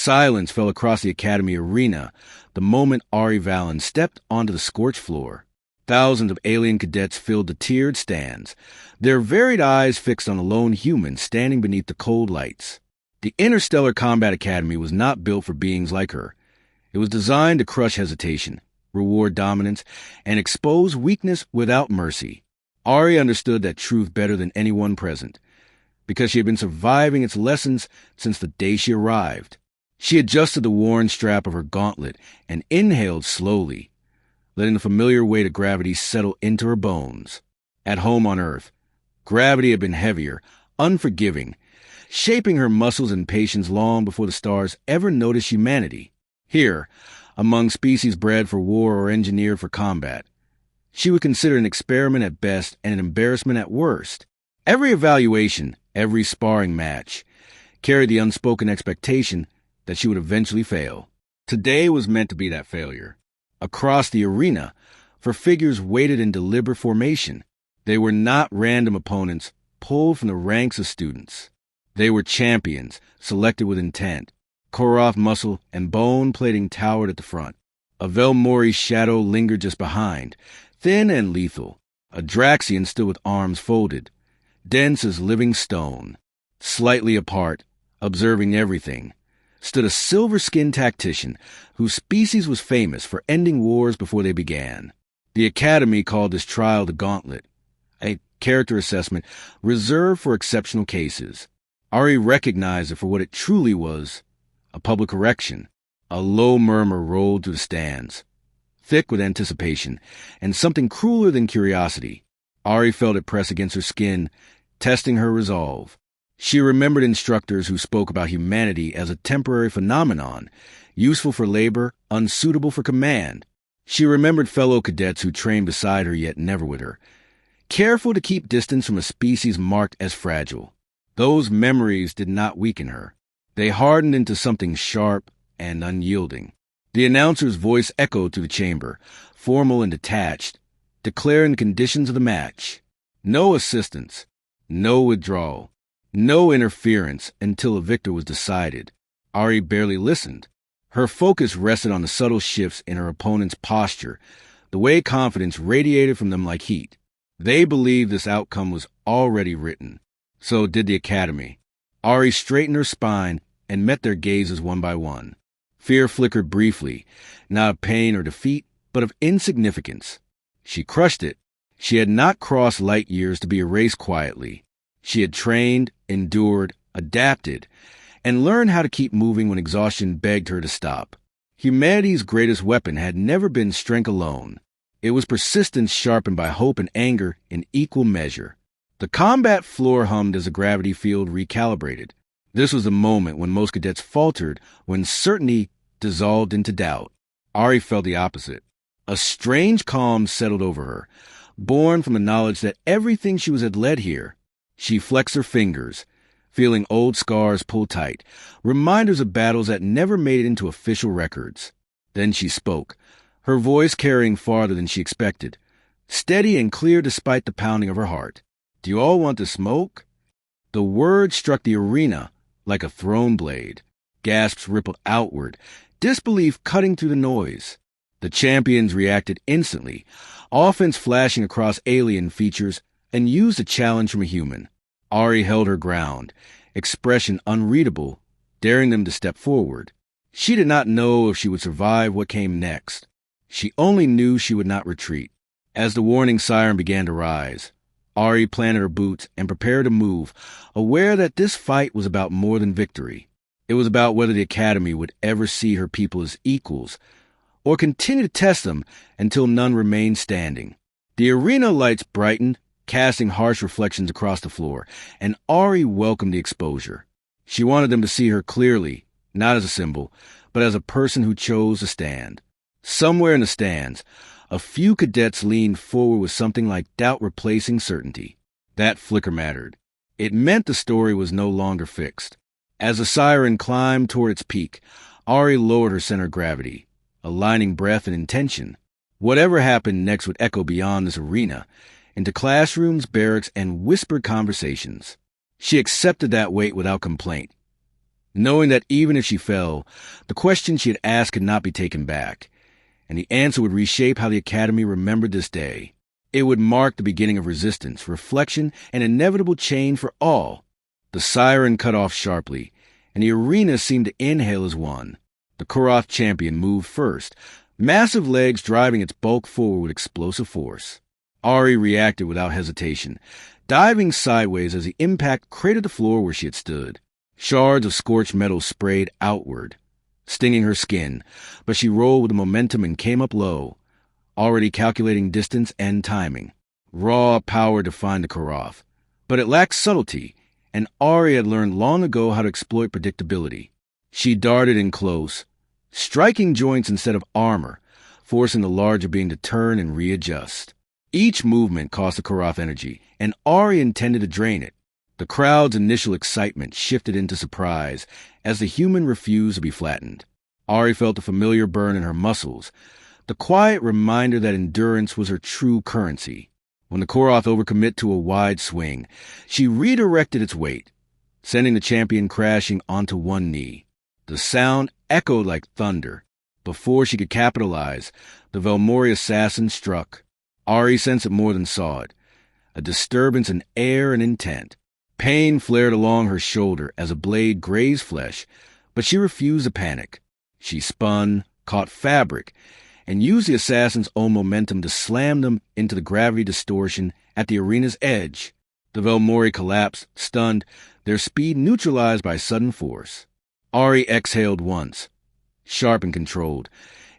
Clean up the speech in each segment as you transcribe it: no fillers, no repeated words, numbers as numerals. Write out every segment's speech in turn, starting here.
Silence fell across the academy arena the moment Ari Valen stepped onto the scorched floor. Thousands of alien cadets filled the tiered stands, their varied eyes fixed on a lone human standing beneath the cold lights. The Interstellar Combat Academy was not built for beings like her. It was designed to crush hesitation, reward dominance, and expose weakness without mercy. Ari understood that truth better than anyone present, because she had been surviving its lessons since the day she arrived. She adjusted the worn strap of her gauntlet and inhaled slowly, letting the familiar weight of gravity settle into her bones. At home on Earth, gravity had been heavier, unforgiving, shaping her muscles and patience long before the stars ever noticed humanity. Here, among species bred for war or engineered for combat, she would consider an experiment at best and an embarrassment at worst. Every evaluation, every sparring match, carried the unspoken expectation that she would eventually fail. Today was meant to be that failure. Across the arena, for figures weighted in deliberate formation, they were not random opponents pulled from the ranks of students. They were champions, selected with intent. Koroth muscle and bone plating towered at the front. A Velmori's shadow lingered just behind, thin and lethal. A Draxian stood with arms folded, dense as living stone. Slightly apart, observing everything, stood a silver-skinned tactician whose species was famous for ending wars before they began. The Academy called this trial the Gauntlet, a character assessment reserved for exceptional cases. Ari recognized it for what it truly was, a public correction. A low murmur rolled through the stands, thick with anticipation, and something crueler than curiosity. Ari felt it press against her skin, testing her resolve. She remembered instructors who spoke about humanity as a temporary phenomenon, useful for labor, unsuitable for command. She remembered fellow cadets who trained beside her yet never with her, careful to keep distance from a species marked as fragile. Those memories did not weaken her. They hardened into something sharp and unyielding. The announcer's voice echoed through the chamber, formal and detached, declaring the conditions of the match. No assistance, no withdrawal, no interference until a victor was decided. Ari barely listened. Her focus rested on the subtle shifts in her opponent's posture, the way confidence radiated from them like heat. They believed this outcome was already written. So did the Academy. Ari straightened her spine and met their gazes one by one. Fear flickered briefly, not of pain or defeat, but of insignificance. She crushed it. She had not crossed light years to be erased quietly. She had trained, endured, adapted, and learned how to keep moving when exhaustion begged her to stop. Humanity's greatest weapon had never been strength alone. It was persistence sharpened by hope and anger in equal measure. The combat floor hummed as the gravity field recalibrated. This was the moment when most cadets faltered, when certainty dissolved into doubt. Ari felt the opposite. A strange calm settled over her, born from the knowledge that everything she was had led here. She flexed her fingers, feeling old scars pull tight, reminders of battles that never made it into official records. Then she spoke, her voice carrying farther than she expected, steady and clear despite the pounding of her heart. "Do you all want to smoke?" The word struck the arena like a thrown blade. Gasps rippled outward, disbelief cutting through the noise. The champions reacted instantly, offense flashing across alien features, and used a challenge from a human. Ari held her ground, expression unreadable, daring them to step forward. She did not know if she would survive what came next. She only knew she would not retreat. As the warning siren began to rise, Ari planted her boots and prepared to move, aware that this fight was about more than victory. It was about whether the Academy would ever see her people as equals, or continue to test them until none remained standing. The arena lights brightened, casting harsh reflections across the floor, and Ari welcomed the exposure. She wanted them to see her clearly, not as a symbol, but as a person who chose to stand. Somewhere in the stands, a few cadets leaned forward with something like doubt replacing certainty. That flicker mattered. It meant the story was no longer fixed. As the siren climbed toward its peak, Ari lowered her center of gravity, aligning breath and intention. Whatever happened next would echo beyond this arena, into classrooms, barracks, and whispered conversations. She accepted that weight without complaint. knowing that even if she fell, the question she had asked could not be taken back, and the answer would reshape how the Academy remembered this day. It would mark the beginning of resistance, reflection, and inevitable change for all. The siren cut off sharply, and the arena seemed to inhale as one. The Koroth champion moved first, massive legs driving its bulk forward with explosive force. Ari reacted without hesitation, diving sideways as the impact cratered the floor where she had stood. Shards of scorched metal sprayed outward, stinging her skin, but she rolled with the momentum and came up low, already calculating distance and timing. Raw power defined the Koroth, but it lacked subtlety, and Ari had learned long ago how to exploit predictability. She darted in close, striking joints instead of armor, forcing the larger being to turn and readjust. Each movement cost the Koroth energy, and Ari intended to drain it. The crowd's initial excitement shifted into surprise as the human refused to be flattened. Ari felt a familiar burn in her muscles, the quiet reminder that endurance was her true currency. When the Koroth overcommit to a wide swing, she redirected its weight, sending the champion crashing onto one knee. The sound echoed like thunder. Before she could capitalize, the Velmori assassin struck. Ari sensed it more than saw it, a disturbance in air and intent. Pain flared along her shoulder as a blade grazed flesh, but she refused to panic. She spun, caught fabric, and used the assassin's own momentum to slam them into the gravity distortion at the arena's edge. The Velmori collapsed, stunned, their speed neutralized by sudden force. Ari exhaled once, sharp and controlled,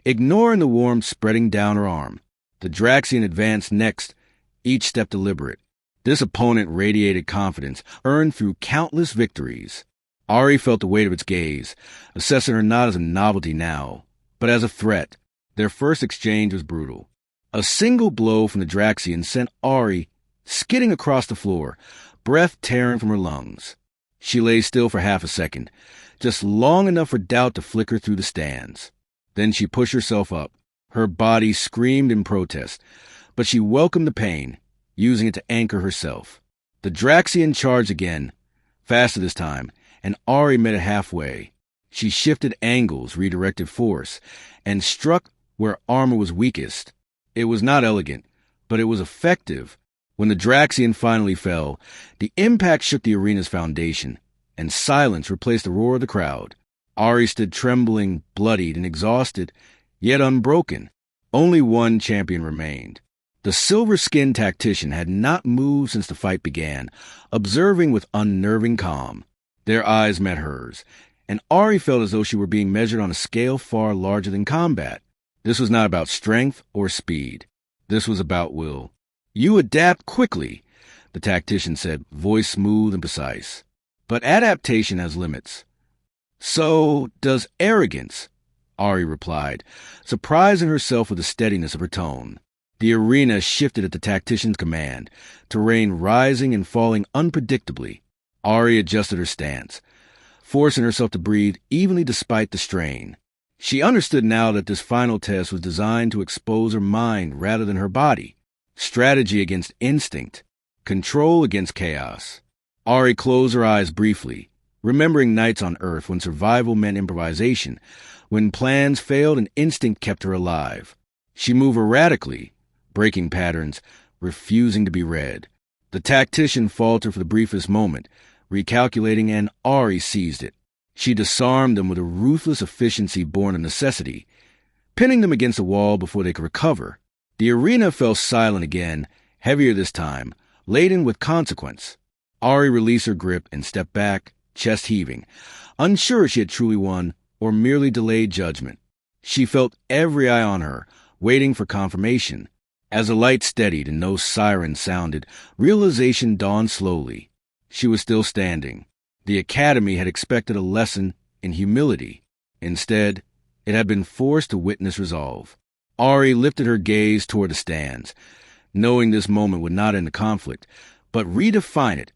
ignoring the warmth spreading down her arm. The Draxian advanced next, each step deliberate. This opponent radiated confidence, earned through countless victories. Ari felt the weight of its gaze, assessing her not as a novelty now, but as a threat. Their first exchange was brutal. A single blow from the Draxian sent Ari skidding across the floor, breath tearing from her lungs. She lay still for half a second, just long enough for doubt to flicker through the stands. Then she pushed herself up. Her body screamed in protest, but she welcomed the pain, using it to anchor herself. The Draxian charged again, faster this time, and Ari met it halfway. She shifted angles, redirected force, and struck where armor was weakest. It was not elegant, but it was effective. When the Draxian finally fell, the impact shook the arena's foundation, and silence replaced the roar of the crowd. Ari stood trembling, bloodied, and exhausted, yet unbroken. Only one champion remained. The silver-skinned tactician had not moved since the fight began, observing with unnerving calm. Their eyes met hers, and Ari felt as though she were being measured on a scale far larger than combat. This was not about strength or speed. This was about will. "You adapt quickly," the tactician said, voice smooth and precise. "But adaptation has limits." "So does arrogance," Ari replied, surprising herself with the steadiness of her tone. The arena shifted at the tactician's command, terrain rising and falling unpredictably. Ari adjusted her stance, forcing herself to breathe evenly despite the strain. She understood now that this final test was designed to expose her mind rather than her body. Strategy against instinct, control against chaos. Ari closed her eyes briefly, remembering nights on Earth when survival meant improvisation, when plans failed and instinct kept her alive. She moved erratically, breaking patterns, refusing to be read. The tactician faltered for the briefest moment, recalculating, and Ari seized it. She disarmed them with a ruthless efficiency born of necessity, pinning them against the wall before they could recover. The arena fell silent again, heavier this time, laden with consequence. Ari released her grip and stepped back, chest heaving, unsure if she had truly won or merely delayed judgment. She felt every eye on her, waiting for confirmation. As the light steadied and no siren sounded, realization dawned slowly. She was still standing. The Academy had expected a lesson in humility. Instead, it had been forced to witness resolve. Ari lifted her gaze toward the stands, knowing this moment would not end the conflict, but redefine it,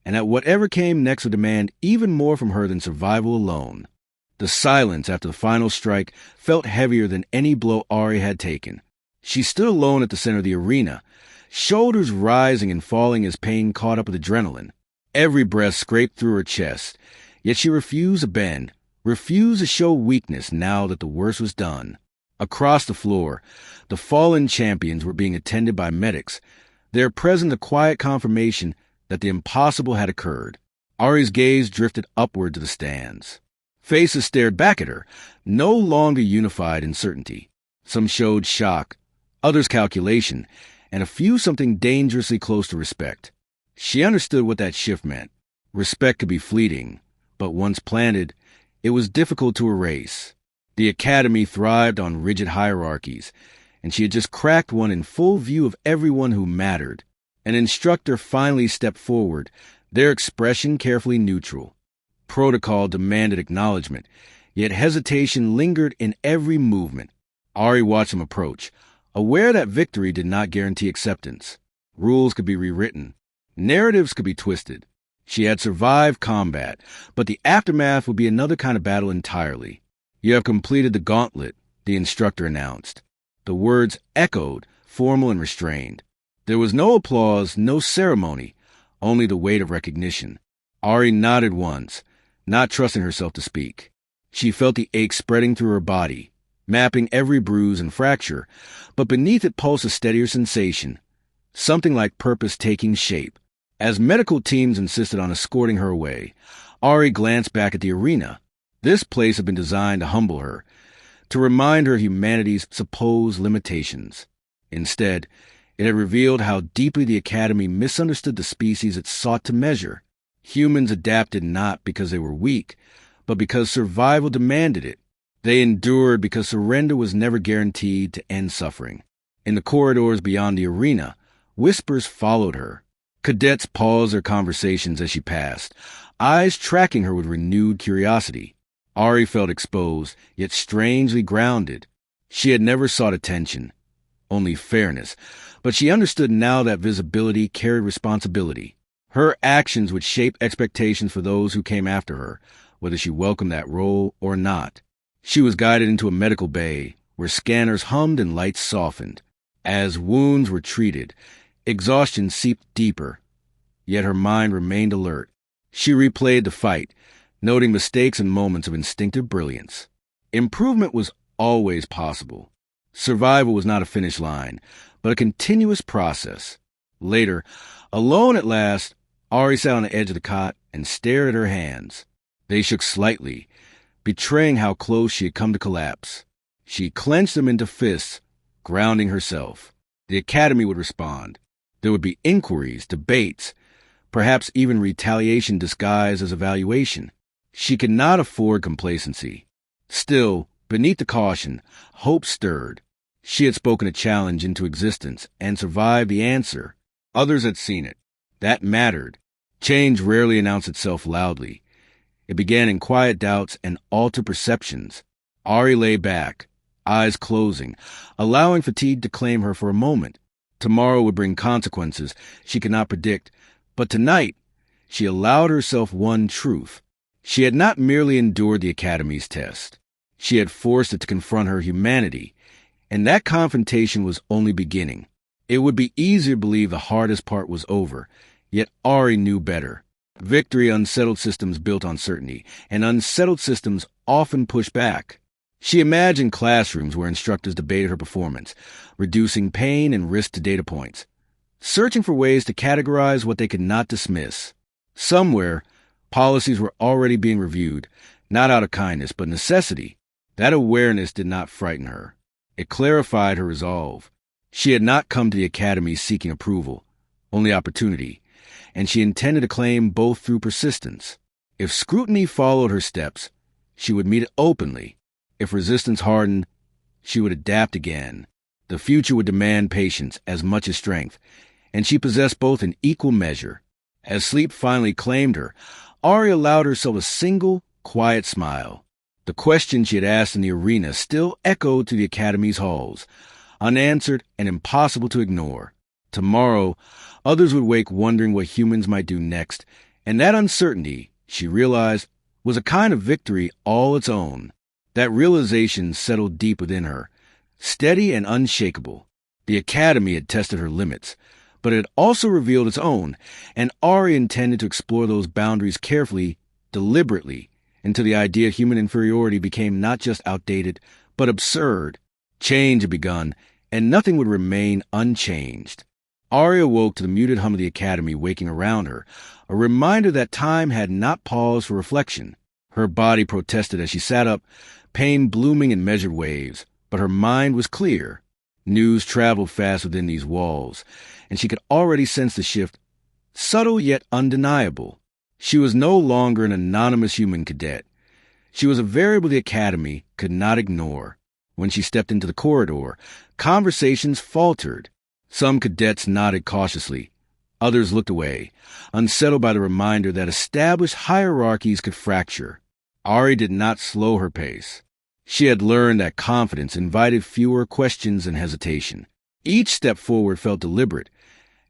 and that whatever came next would demand even more from her than survival alone. The silence after the final strike felt heavier than any blow Ari had taken. She stood alone at the center of the arena, shoulders rising and falling as pain caught up with adrenaline. Every breath scraped through her chest, Yet she refused to bend, refused to show weakness now that the worst was done. Across the floor, the fallen champions were being attended by medics, their presence a quiet confirmation that the impossible had occurred. Ari's gaze drifted upward to the stands. Faces stared back at her, no longer unified in certainty. Some showed shock, others calculation, and a few something dangerously close to respect. She understood what that shift meant. Respect could be fleeting, but once planted, it was difficult to erase. The academy thrived on rigid hierarchies, and she had just cracked one in full view of everyone who mattered. An instructor finally stepped forward, their expression carefully neutral. Protocol demanded acknowledgement, yet hesitation lingered in every movement. Ari watched him approach, aware that victory did not guarantee acceptance. Rules could be rewritten. Narratives could be twisted. She had survived combat, but the aftermath would be another kind of battle entirely. "You have completed the gauntlet," the instructor announced. The words echoed, formal and restrained. There was no applause, no ceremony, only the weight of recognition. Ari nodded once, not trusting herself to speak. She felt the ache spreading through her body, mapping every bruise and fracture, but beneath it pulsed a steadier sensation, something like purpose taking shape. As medical teams insisted on escorting her away, Ari glanced back at the arena. This place had been designed to humble her, to remind her humanity's supposed limitations. Instead, it had revealed how deeply the Academy misunderstood the species it sought to measure. Humans adapted not because they were weak, but because survival demanded it. They endured because surrender was never guaranteed to end suffering. In the corridors beyond the arena, whispers followed her. Cadets paused their conversations as she passed, eyes tracking her with renewed curiosity. Ari felt exposed, yet strangely grounded. She had never sought attention, only fairness, but she understood now that visibility carried responsibility. Her actions would shape expectations for those who came after her, whether she welcomed that role or not. She was guided into a medical bay, where scanners hummed and lights softened. As wounds were treated, exhaustion seeped deeper, yet her mind remained alert. She replayed the fight, noting mistakes and moments of instinctive brilliance. Improvement was always possible. Survival was not a finish line, but a continuous process. Later, alone at last, Ari sat on the edge of the cot and stared at her hands. They shook slightly, betraying how close she had come to collapse. She clenched them into fists, grounding herself. The Academy would respond. There would be inquiries, debates, perhaps even retaliation disguised as evaluation. She could not afford complacency. Still, beneath the caution, hope stirred. She had spoken a challenge into existence and survived the answer. Others had seen it. That mattered. Change rarely announced itself loudly. It began in quiet doubts and altered perceptions. Ari lay back, eyes closing, allowing fatigue to claim her for a moment. Tomorrow would bring consequences she could not predict, but tonight she allowed herself one truth. She had not merely endured the Academy's test. She had forced it to confront her humanity, and that confrontation was only beginning. It would be easier to believe the hardest part was over, yet Ari knew better. Victory unsettled systems built on certainty, and unsettled systems often push back. She imagined classrooms where instructors debated her performance, reducing pain and risk to data points, searching for ways to categorize what they could not dismiss. Somewhere, policies were already being reviewed, not out of kindness, but necessity. That awareness did not frighten her. It clarified her resolve. She had not come to the Academy seeking approval, only opportunity, and she intended to claim both through persistence. If scrutiny followed her steps, she would meet it openly. If resistance hardened, she would adapt again. The future would demand patience as much as strength, and she possessed both in equal measure. As sleep finally claimed her, Ari allowed herself a single, quiet smile. The question she had asked in the arena still echoed through the Academy's halls, unanswered and impossible to ignore. Tomorrow, others would wake wondering what humans might do next, and that uncertainty, she realized, was a kind of victory all its own. That realization settled deep within her, steady and unshakable. The Academy had tested her limits, but it had also revealed its own, and Ari intended to explore those boundaries carefully, deliberately, until the idea of human inferiority became not just outdated, but absurd. Change had begun, and nothing would remain unchanged. Ari awoke to the muted hum of the academy waking around her, a reminder that time had not paused for reflection. Her body protested as she sat up, pain blooming in measured waves, but her mind was clear. News traveled fast within these walls, and she could already sense the shift, subtle yet undeniable. She was no longer an anonymous human cadet. She was a variable the academy could not ignore. When she stepped into the corridor, conversations faltered. Some cadets nodded cautiously. Others looked away, unsettled by the reminder that established hierarchies could fracture. Ari did not slow her pace. She had learned that confidence invited fewer questions and hesitation. Each step forward felt deliberate,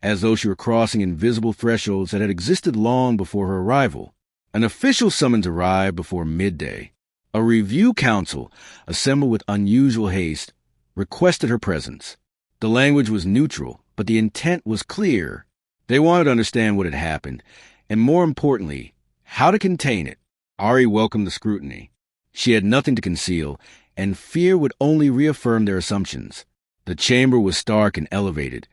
as though she were crossing invisible thresholds that had existed long before her arrival. An official summons arrived before midday. A review council, assembled with unusual haste, requested her presence. The language was neutral, but the intent was clear. They wanted to understand what had happened, and more importantly, how to contain it. Ari welcomed the scrutiny. She had nothing to conceal, and fear would only reaffirm their assumptions. The chamber was stark and elevated.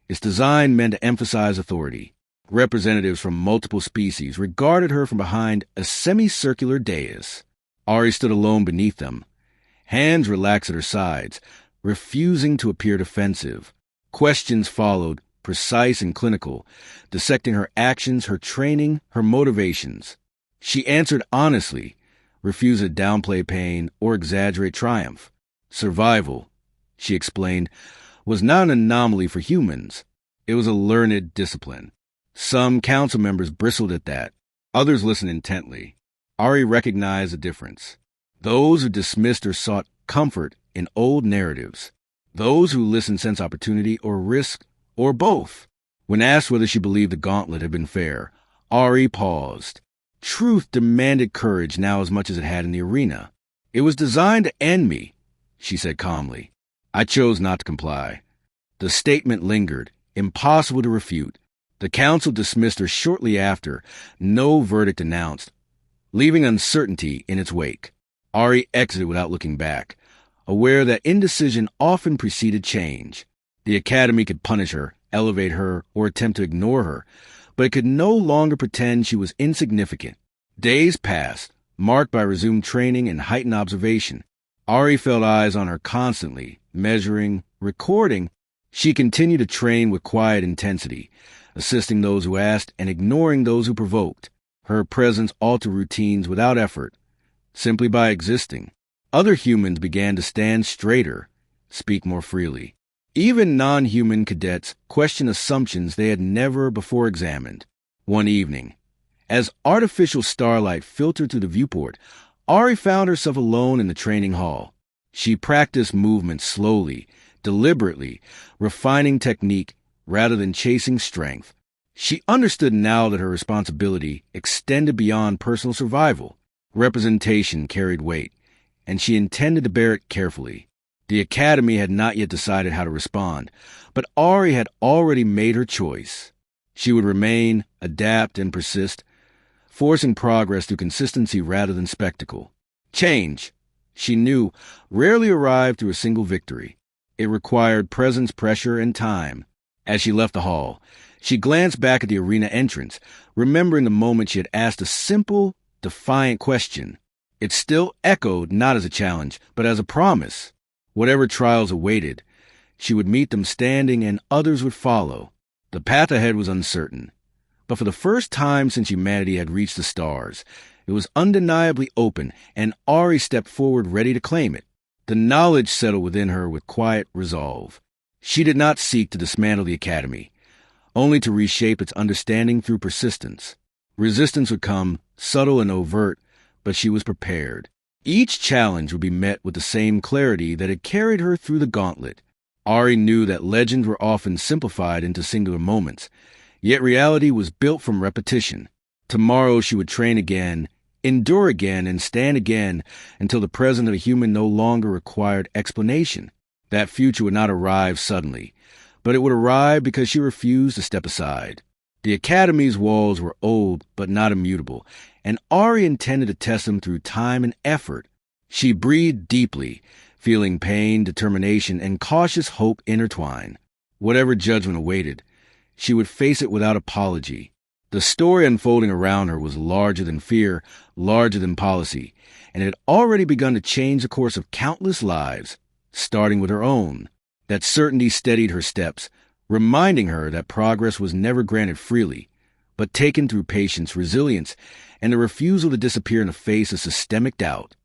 Its design meant to emphasize authority. Representatives from multiple species regarded her from behind a semicircular dais. Ari stood alone beneath them. Hands relaxed at her sides, refusing to appear defensive. Questions followed, precise and clinical, dissecting her actions, her training, her motivations. She answered honestly, refused to downplay pain or exaggerate triumph. Survival, she explained, was not an anomaly for humans. It was a learned discipline. Some council members bristled at that. Others listened intently. Ari recognized the difference. Those who dismissed or sought comfort in old narratives. Those who listened sensed opportunity or risk, or both. When asked whether she believed the gauntlet had been fair, Ari paused. Truth demanded courage now as much as it had in the arena. It was designed to end me, she said calmly. I chose not to comply. The statement lingered, impossible to refute. The council dismissed her shortly after, no verdict announced, leaving uncertainty in its wake. Ari exited without looking back, aware that indecision often preceded change. The academy could punish her, elevate her, or attempt to ignore her, but it could no longer pretend she was insignificant. Days passed, marked by resumed training and heightened observation. Ari felt eyes on her constantly, measuring, recording. She continued to train with quiet intensity, assisting those who asked and ignoring those who provoked. Her presence altered routines without effort, simply by existing. Other humans began to stand straighter, speak more freely. Even non-human cadets questioned assumptions they had never before examined. One evening, as artificial starlight filtered through the viewport, Ari found herself alone in the training hall. She practiced movement slowly, deliberately, refining technique rather than chasing strength. She understood now that her responsibility extended beyond personal survival. Representation carried weight, and she intended to bear it carefully. The academy had not yet decided how to respond, but Ari had already made her choice. She would remain, adapt, and persist, forcing progress through consistency rather than spectacle. Change, she knew, rarely arrived through a single victory. It required presence, pressure, and time. As she left the hall, she glanced back at the arena entrance, remembering the moment she had asked a simple, defiant question. It still echoed not as a challenge, but as a promise. Whatever trials awaited, she would meet them standing and others would follow. The path ahead was uncertain, but for the first time since humanity had reached the stars, it was undeniably open, and Ari stepped forward ready to claim it. The knowledge settled within her with quiet resolve. She did not seek to dismantle the academy, only to reshape its understanding through persistence. Resistance would come, subtle and overt, but she was prepared. Each challenge would be met with the same clarity that had carried her through the gauntlet. Ari knew that legends were often simplified into singular moments, yet reality was built from repetition. Tomorrow she would train again, endure again, and stand again until the presence of a human no longer required explanation. That future would not arrive suddenly, but it would arrive because she refused to step aside. The Academy's walls were old but not immutable, and Ari intended to test them through time and effort. She breathed deeply, feeling pain, determination, and cautious hope intertwine. Whatever judgment awaited, she would face it without apology. The story unfolding around her was larger than fear, larger than policy, and it had already begun to change the course of countless lives, starting with her own. That certainty steadied her steps, reminding her that progress was never granted freely, but taken through patience, resilience, and the refusal to disappear in the face of systemic doubt.